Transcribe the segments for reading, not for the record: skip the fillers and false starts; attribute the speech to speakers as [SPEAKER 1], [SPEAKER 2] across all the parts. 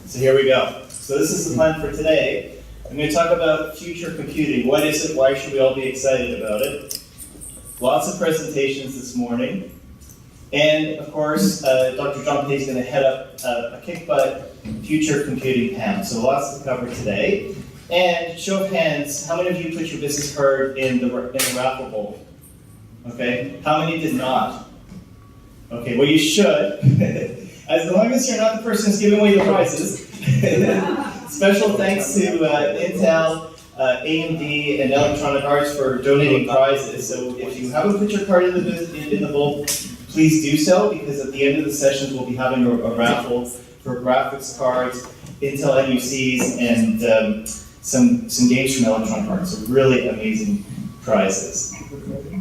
[SPEAKER 1] So here we go. So this is the plan for today. I'm going to talk about future computing. What is it? Why should we all be excited about it? Lots of presentations this morning. And of course, Dr. John Pay is going to head up a kick-butt future computing panel. So lots to cover today. And show of hands, how many of you put your business card in the raffle bowl? Okay. How many did not? Okay, well you should. As long as you're not the person who's giving away the prizes. Special thanks to Intel, AMD, and Electronic Arts for donating prizes. So if you haven't put your card in the bowl, please do so, because at the end of the sessions we'll be having a raffle for graphics cards, Intel NUCs, and some games from Electronic Arts. So really amazing prizes.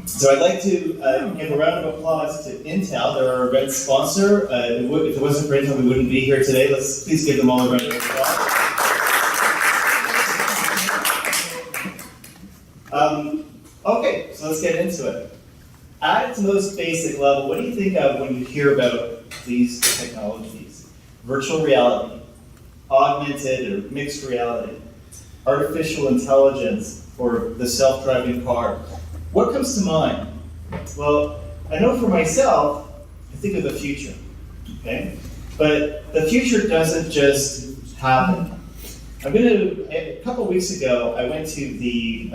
[SPEAKER 1] So I'd like to give a round of applause to Intel. They're our event sponsor. If it wasn't for Intel, we wouldn't be here today. Let's please give them all a round of applause. Okay, so let's get into it. At its most basic level, what do you think of when you hear about these technologies? Virtual reality, augmented or mixed reality, artificial intelligence, or the self-driving car. What comes to mind? Well, I know for myself, I think of the future, okay? But the future doesn't just happen. A couple weeks ago, I went to the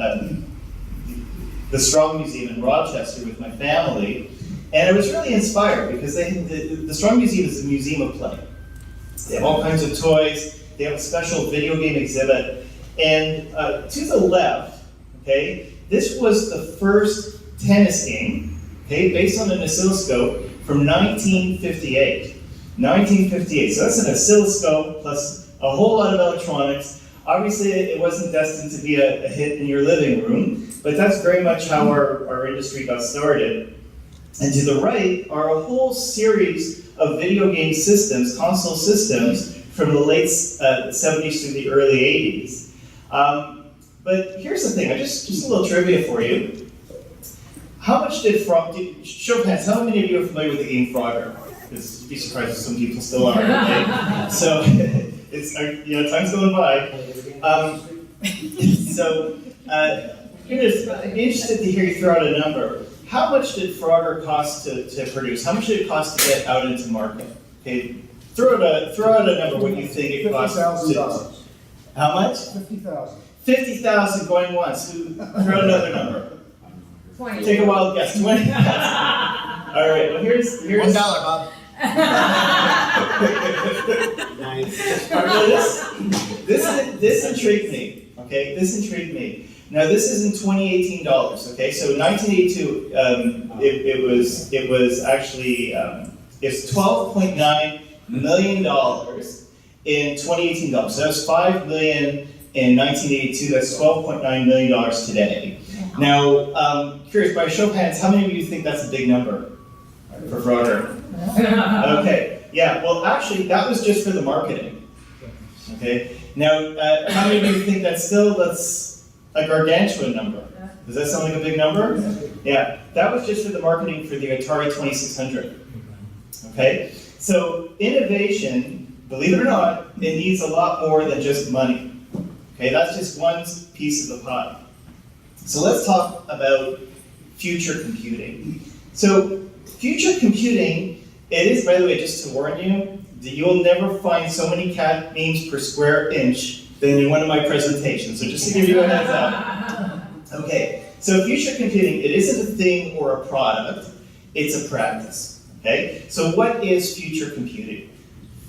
[SPEAKER 1] Strong Museum in Rochester with my family, and I was really inspired because the Strong Museum is a museum of play. They have all kinds of toys, they have a special video game exhibit, and to the left, okay, this was the first tennis game, okay, based on an oscilloscope from 1958. 1958, so that's an oscilloscope plus a whole lot of electronics. Obviously, it wasn't destined to be a hit in your living room, but that's very much how our industry got started. And to the right are a whole series of video game systems, console systems, from the late 70s through the early 80s. But here's the thing, just a little trivia for you. How much show of hands, how many of you are familiar with the game Frogger? Because you'd be surprised if some people still are, okay? So, time's going by. I'm interested to hear you throw out a number. How much did Frogger cost to produce? How much did it cost to get out into market? Okay, throw out a number, what you think it cost.
[SPEAKER 2] $50,000.
[SPEAKER 1] How much?
[SPEAKER 2] $50,000.
[SPEAKER 1] 50,000 going once. Throw out another number.
[SPEAKER 3] 20.
[SPEAKER 1] Take a wild guess. 20,000. All right. Well, here's
[SPEAKER 4] $1, Bob.
[SPEAKER 1] Nice. This intrigued me. Okay, this intrigued me. Now this is in 2018 dollars. Okay, so 1982. It was actually it's $12.9 million in 2018 dollars. So that was $5 million in 1982. That's $12.9 million today. Now, curious, by a show of hands, how many of you think that's a big number for Frogger? Okay, yeah. Well, actually, that was just for the marketing. Okay. Now, how many of you think that's a gargantuan number? Does that sound like a big number? Yeah. That was just for the marketing for the Atari 2600. Okay. So innovation, believe it or not, it needs a lot more than just money. Okay, that's just one piece of the pie. So let's talk about future computing. So future computing, it is, by the way, just to warn you, that you'll never find so many cat memes per square inch than in one of my presentations. So just to give you a heads up. Okay, so future computing, it isn't a thing or a product, it's a practice. Okay, so what is future computing?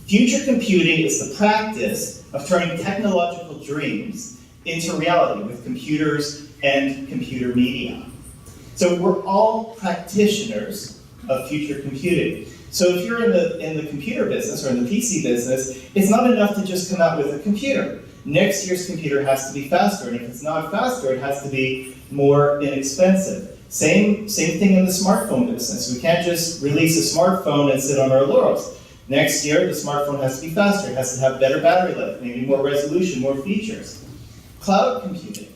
[SPEAKER 1] Future computing is the practice of turning technological dreams into reality with computers and computer media. So we're all practitioners of future computing. So if you're in the computer business or in the PC business, it's not enough to just come out with a computer. Next year's computer has to be faster, and if it's not faster, it has to be more inexpensive. Same thing in the smartphone business. We can't just release a smartphone and sit on our laurels. Next year, the smartphone has to be faster. It has to have better battery life, maybe more resolution, more features. Cloud computing,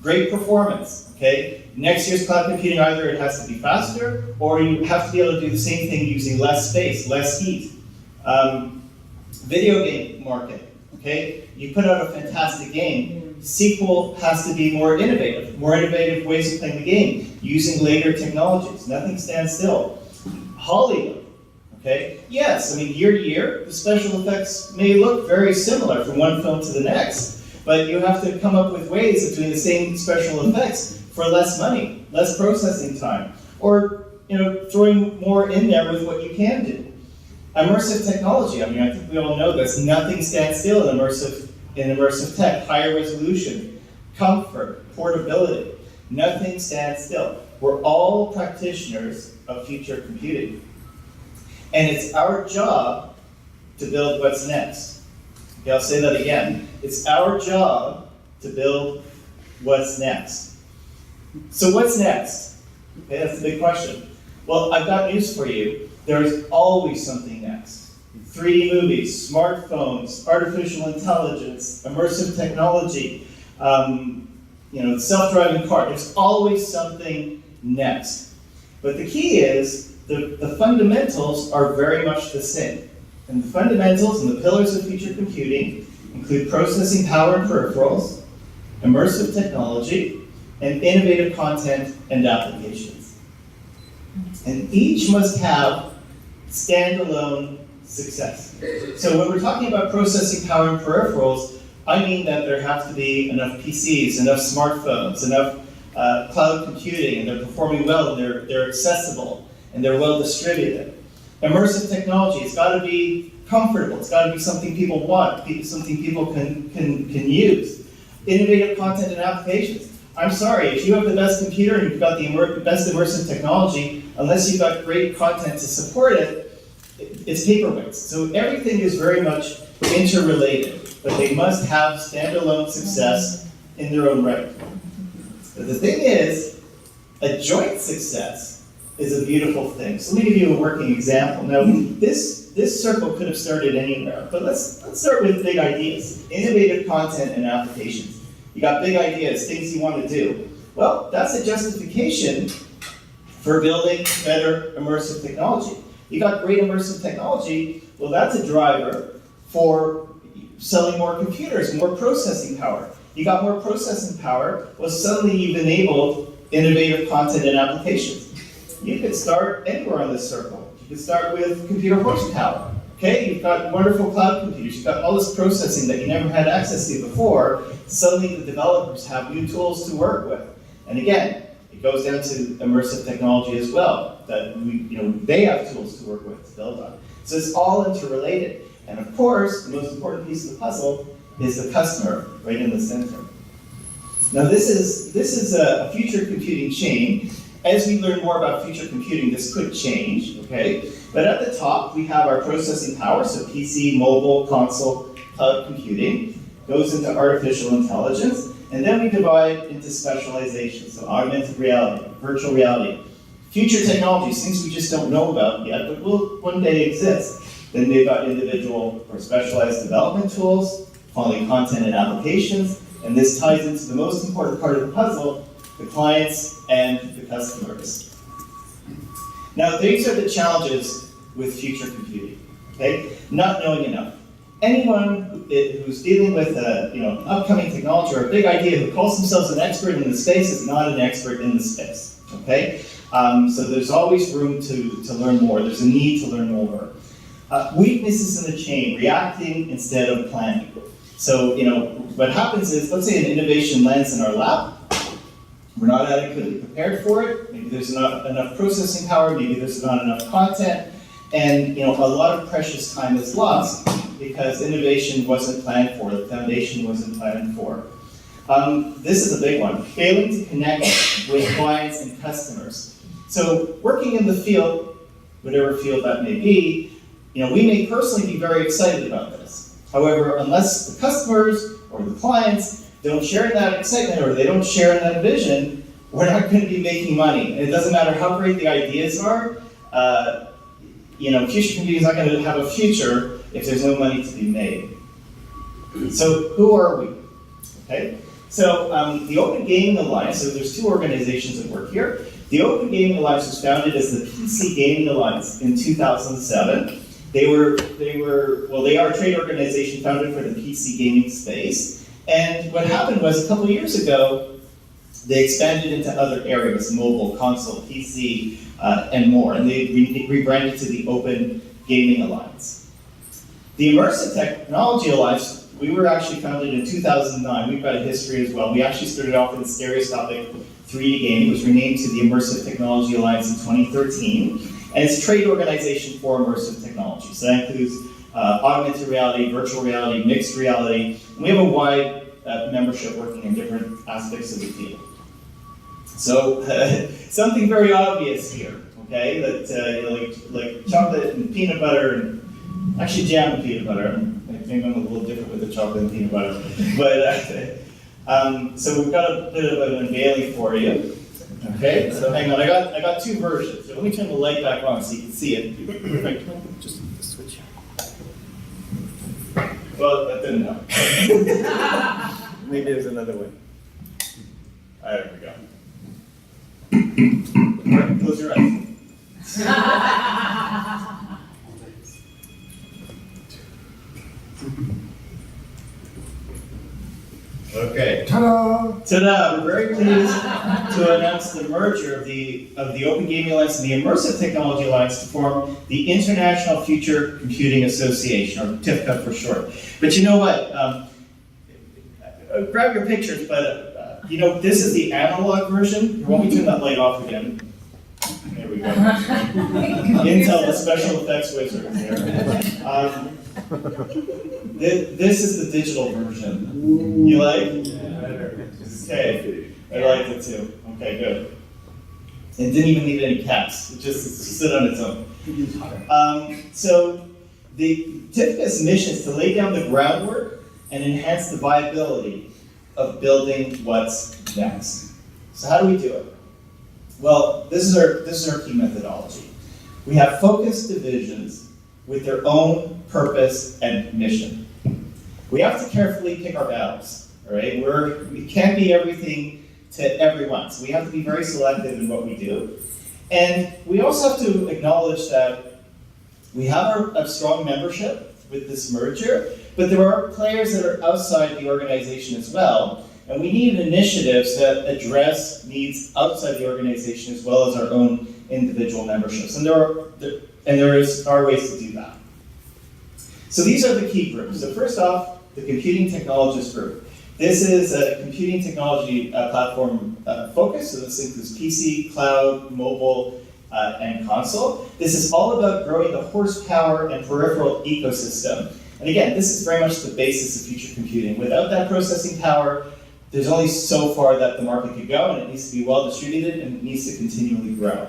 [SPEAKER 1] great performance, okay? Next year's cloud computing, either it has to be faster, or you have to be able to do the same thing using less space, less heat. Video game market, okay? You put out a fantastic game, sequel has to be more innovative ways of playing the game, using later technologies. Nothing stands still. Hollywood, okay? Yes, I mean, year to year, the special effects may look very similar from one film to the next, but you have to come up with ways of doing the same special effects for less money, less processing time, or throwing more in there with what you can do. Immersive technology, I mean, I think we all know this, nothing stands still in immersive tech. Higher resolution, comfort, portability, nothing stands still. We're all practitioners of future computing. And it's our job to build what's next. Okay, I'll say that again. It's our job to build what's next. So what's next? Okay, that's the big question. Well, I've got news for you. There's always something next. 3D movies, smartphones, artificial intelligence, immersive technology, self-driving car. There's always something next. But the key is the fundamentals are very much the same. And the fundamentals and the pillars of future computing include processing power and peripherals, immersive technology, and innovative content and applications. And each must have standalone success. So when we're talking about processing power and peripherals, I mean that there have to be enough PCs, enough smartphones, enough cloud computing, and they're performing well, and they're accessible, and they're well distributed. Immersive technology, it's got to be comfortable, it's got to be something people want, something people can use. Innovative content and applications. I'm sorry, if you have the best computer and you've got the best immersive technology, unless you've got great content to support it, it's paperweights. So everything is very much interrelated, but they must have standalone success in their own right. But the thing is, a joint success is a beautiful thing. So let me give you a working example. Now, this circle could have started anywhere, but let's start with big ideas. Innovative content and applications. You got big ideas, things you want to do. Well, that's a justification for building better immersive technology. You got great immersive technology, well, that's a driver for selling more computers, more processing power. You got more processing power, well, suddenly you've enabled innovative content and applications. You could start anywhere on this circle. You could start with computer horsepower. Okay, you've got wonderful cloud computers, you've got all this processing that you never had access to before. Suddenly the developers have new tools to work with. And again, it goes down to immersive technology as well, that they have tools to work with, to build on. So it's all interrelated. And of course, the most important piece of the puzzle is the customer right in the center. Now this is a future computing chain. As we learn more about future computing, this could change, okay? But at the top, we have our processing power, so PC, mobile, console, cloud computing, goes into artificial intelligence, and then we divide into specialization, so augmented reality, virtual reality, future technologies, things we just don't know about yet, but will one day exist. Then they've got individual or specialized development tools, following content and applications, and this ties into the most important part of the puzzle, the clients and the customers. Now, these are the challenges with future computing, okay? Not knowing enough. Anyone who's dealing with an upcoming technology or a big idea who calls themselves an expert in the space is not an expert in the space, okay? So there's always room to learn more. There's a need to learn more. Weaknesses in the chain, reacting instead of planning. So, what happens is, let's say an innovation lands in our lap. We're not adequately prepared for it. Maybe there's not enough processing power. Maybe there's not enough content. And a lot of precious time is lost because innovation wasn't planned for. The foundation wasn't planned for. This is a big one. Failing to connect with clients and customers. So working in the field, whatever field that may be, we may personally be very excited about this. However, unless the customers or the clients don't share in that excitement or they don't share in that vision, we're not going to be making money. And it doesn't matter how great the ideas are, future computing is not going to have a future if there's no money to be made. So who are we? Okay. So the Open Gaming Alliance, so there's two organizations that work here. The Open Gaming Alliance was founded as the PC Gaming Alliance in 2007. They are a trade organization founded for the PC gaming space. And what happened was a couple of years ago, they expanded into other areas, mobile, console, PC, and more. And they rebranded to the Open Gaming Alliance. The Immersive Technology Alliance, we were actually founded in 2009. We've got a history as well. We actually started off in stereoscopic 3D gaming. It was renamed to the Immersive Technology Alliance in 2013. And it's a trade organization for immersive technology. So that includes augmented reality, virtual reality, mixed reality. And we have a wide membership working in different aspects of the field. So something very obvious here, okay? That like chocolate and peanut butter, and actually jam and peanut butter. Maybe I'm a little different with the chocolate and peanut butter. But so we've got a bit of an unveiling for you. Okay, so hang on, I got two versions. So let me turn the light back on so you can see it. Perfect. Just switch. Well, that didn't help. Maybe there's another way. There we go. All right, close your eyes. Okay. Ta-da! Ta-da! We're very pleased to announce the merger of the Open Gaming Alliance and the Immersive Technology Alliance to form the International Future Computing Association, or TIFCA for short. But you know what? Grab your pictures, but you know, this is the analog version. Won't we turn that light off again? There we go. Intel, the special effects wizard here. This is the digital version. You like? Okay, I liked it too. Okay, good. It didn't even need any caps. It just stood on its own. So the TIFCA's mission is to lay down the groundwork and enhance the viability of building what's next. So how do we do it? Well, this is our key methodology. We have focused divisions with their own purpose and mission. We have to carefully pick our battles, all right? We can't be everything to everyone, so we have to be very selective in what we do. And we also have to acknowledge that we have a strong membership with this merger, but there are players that are outside the organization as well, and we need initiatives that address needs outside the organization as well as our own individual memberships. And there are ways to do that. So these are the key groups. So first off, the Computing Technologist Group. This is a computing technology platform focus. So this includes PC, cloud, mobile, and console. This is all about growing the horsepower and peripheral ecosystem. And again, this is very much the basis of future computing. Without that processing power, there's only so far that the market could go, and it needs to be well distributed, and it needs to continually grow.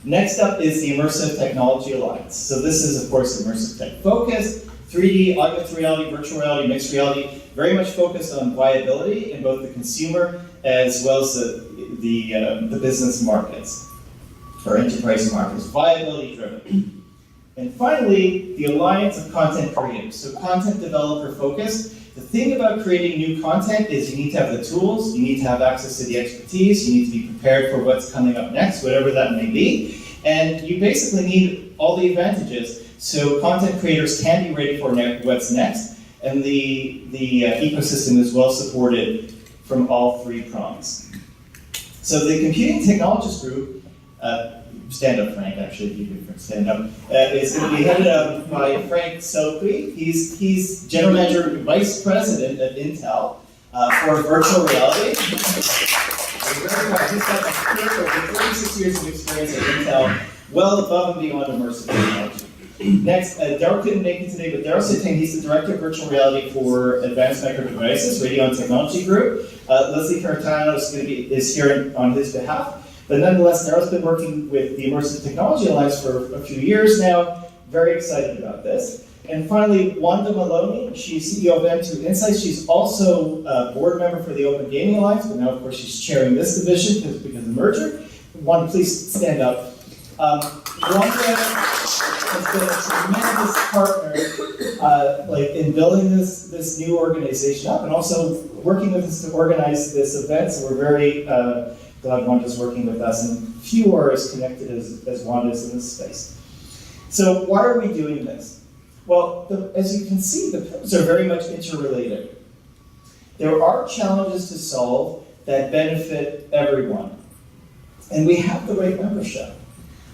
[SPEAKER 1] Next up is the Immersive Technology Alliance. So this is, of course, Immersive Tech focused, 3D, augmented reality, virtual reality, mixed reality, very much focused on viability in both the consumer as well as the business markets, or enterprise markets, viability driven. And finally, the Alliance of Content Creators, so content developer focused. The thing about creating new content is you need to have the tools, you need to have access to the expertise, you need to be prepared for what's coming up next, whatever that may be. And you basically need all the advantages so content creators can be ready for what's next, and the ecosystem is well supported from all three prongs. So the Computing Technologist Group, stand up, Frank, actually, you can stand up, is going to be headed up by Frank Soqui. He's General Manager and Vice President at Intel for virtual reality. He's got 36 years of experience at Intel, well above and beyond immersive technology. Next, Daryl couldn't make it today, but Daryl Sitting, he's the Director of Virtual Reality for Advanced Micro Devices, Radio and Technology Group. Leslie Cartano is here on his behalf. But nonetheless, Daryl's been working with the Immersive Technology Alliance for a few years now. Very excited about this. And finally, Wanda Maloney, she's CEO of M2 Insights. She's also a board member for the Open Gaming Alliance, but now, of course, she's chairing this division because of the merger. Wanda, please stand up. Wanda has been a tremendous partner in building this new organization up and also working with us to organize this event. So we're very glad Wanda's working with us, and few are as connected as Wanda is in this space. So why are we doing this? Well, as you can see, the pillars are very much interrelated. There are challenges to solve that benefit everyone. And we have the right membership.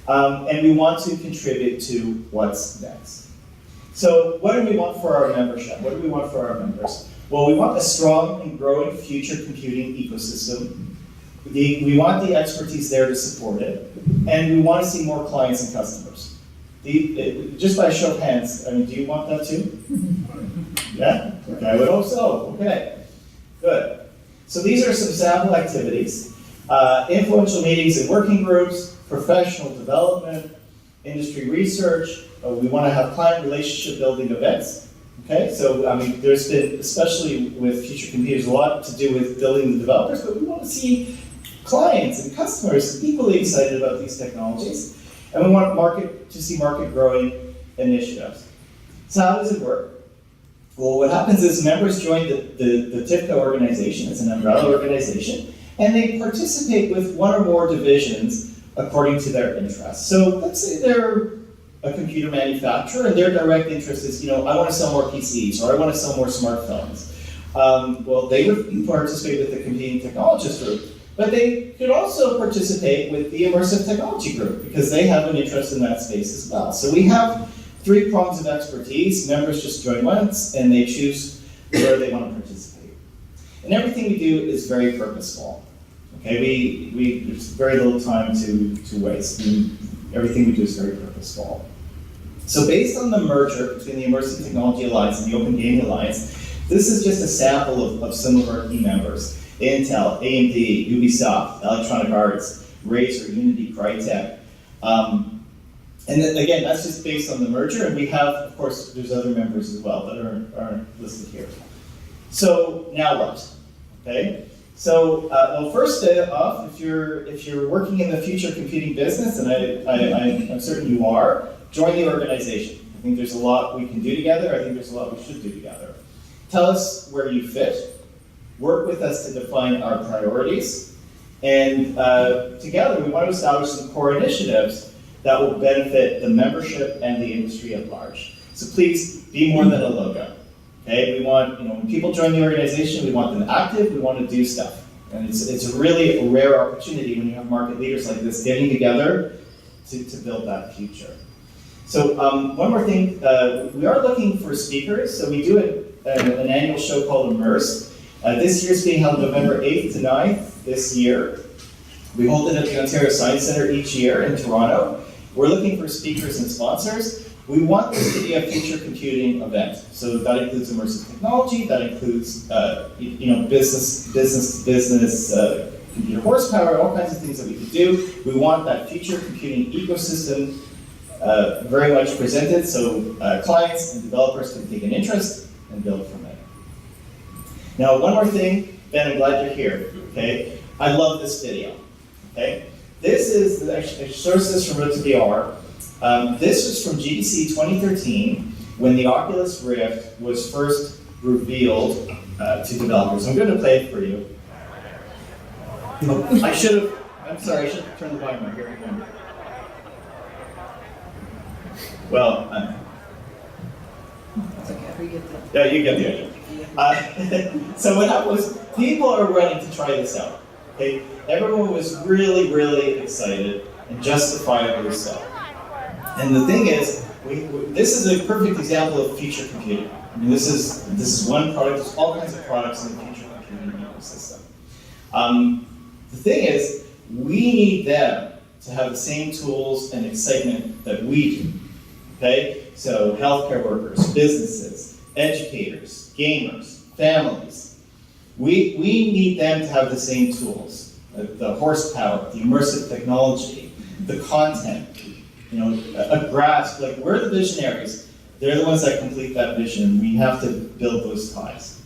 [SPEAKER 1] And we want to contribute to what's next. So what do we want for our membership? What do we want for our members? Well, we want a strong and growing future computing ecosystem. We want the expertise there to support it. And we want to see more clients and customers. Just by a show of hands, I mean, do you want that too? Yeah? Okay, I would hope so. Okay, good. So these are some sample activities. Influential meetings and working groups, professional development, industry research. We want to have client relationship building events. Okay, so I mean, there's been, especially with Future Computers, a lot to do with building the developers, but we want to see clients and customers equally excited about these technologies. And we want to see market growing initiatives. So how does it work? Well, what happens is members join the TIFCA organization, it's an umbrella organization, and they participate with one or more divisions according to their interests. So let's say they're a computer manufacturer and their direct interest is, I want to sell more PCs or I want to sell more smartphones. Well, they would participate with the computing technologist group, but they could also participate with the immersive technology group because they have an interest in that space as well. So we have 3 prongs of expertise. Members just join once and they choose where they want to participate. And everything we do is very purposeful. Okay, there's very little time to waste. Everything we do is very purposeful. So based on the merger between the Immersive Technology Alliance and the Open Gaming Alliance, this is just a sample of some of our key members. Intel, AMD, Ubisoft, Electronic Arts, Razer, Unity, Crytek. And then, again, that's just based on the merger, and we have, of course, there's other members as well that aren't listed here. So now what? Okay. So, well, first off, if you're working in the future computing business, and I'm certain you are, join the organization. I think there's a lot we can do together. I think there's a lot we should do together. Tell us where you fit. Work with us to define our priorities. And together, we want to establish some core initiatives that will benefit the membership and the industry at large. So please, be more than a logo. Okay, we want, when people join the organization, we want them active, we want to do stuff. And it's really a rare opportunity when you have market leaders like this getting together to build that future. So one more thing, we are looking for speakers. So we do an annual show called Immerse. This year is being held November 8th to 9th this year. We hold it at the Ontario Science Centre each year in Toronto. We're looking for speakers and sponsors. We want this to be a future computing event. So that includes immersive technology, that includes business, computer horsepower, all kinds of things that we could do. We want that future computing ecosystem very much presented so clients and developers can take an interest and build from it. Now, one more thing, Ben, I'm glad you're here, okay? I love this video, okay? This is, actually, I sourced this from Road to VR. This was from GDC 2013, when the Oculus Rift was first revealed to developers. I'm going to play it for you. I should have turned the volume on here. Well,
[SPEAKER 2] it's okay, we get that.
[SPEAKER 1] Yeah, you get the idea. So what happened was, people are running to try this out. Okay, everyone was really, really excited, and justifiably so. And the thing is, this is a perfect example of future computing. I mean, this is one product. There's all kinds of products in the future computing ecosystem. The thing is, we need them to have the same tools and excitement that we do. Okay, so healthcare workers, businesses, educators, gamers, families. We need them to have the same tools, the horsepower, the immersive technology, the content, a grasp, like we're the visionaries. They're the ones that complete that vision. We have to build those ties.